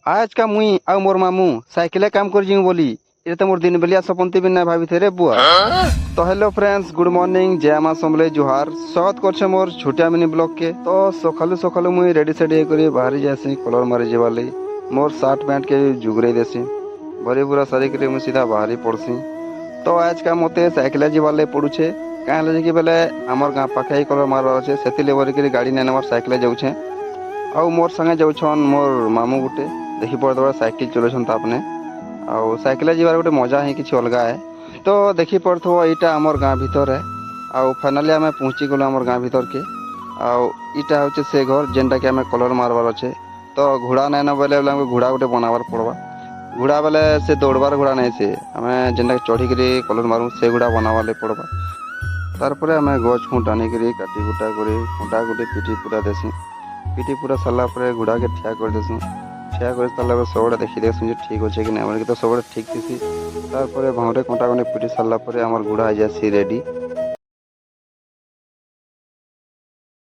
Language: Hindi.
आज का मुई आ मोर मामू साइकिले काम कर जिऊ बोली ये तो मोर दिन बेलिया सपनती भी ना भाभी थे रे बुआ। तो हेलो फ्रेंड्स, गुड मॉर्निंग, जय मां समले जुहार। स्वागत करछे मोर छोटिया मिनी ब्लॉग के। तो सकालू सकालू मुई रेडी सेडी करी बाहरी जासी कलर मारी जेवाली। मोर शर्ट पैंट के जुगरे देसी भरी पूरा सारी करे मुई सीधा बाहरी पड़सी। तो आज का मते साइकिल जीवाले पड़ुछे काहे लजे कि बेले हमर गां पाखे ही कलर मारवार अच्छे सेति लेबर के गाड़ी नै नवर साइकिल जाउछे। आउ मोर संगे जाउछन मोर मामू गुटे देखि पड़दबा साइकिल चलौछन तापने। आउ साइकिल जीवार गोटे मजा ही किछि अलगा है। तो देखि पड़थो इटा हमर गां भीतर है। आउ फाइनली आमे पहुंची गलो हमर गां भीतर के। आउ इटा होचे से घर जेनटा के आमे कलर मारवार अच्छे। तो घोड़ा नै न बेले हमको घोड़ा गोटे बनावार पड़वा। घोड़ा बेले से दौड़बार घोड़ा नहीं से आमे जेनटा चढ़ी करी कलर मारू से घोड़ा बनावाले पड़वा। तारपरे आमे गछ खूंट आनी करी काटी कुटा करी खूंटा गुटे पिटी पूरा देसी। पिटी पूरा सरला परे घोड़ा के ठिया कर देसु। ठिया कर सरला परे सबड़ा देखि देसु जे ठीक होचे कि नै। हमर के तो सबड़ा ठीक थिसी। तारपरे भाउरे कोंटा कोने पिटी सरला परे हमर घोड़ा आ जासी रेडी।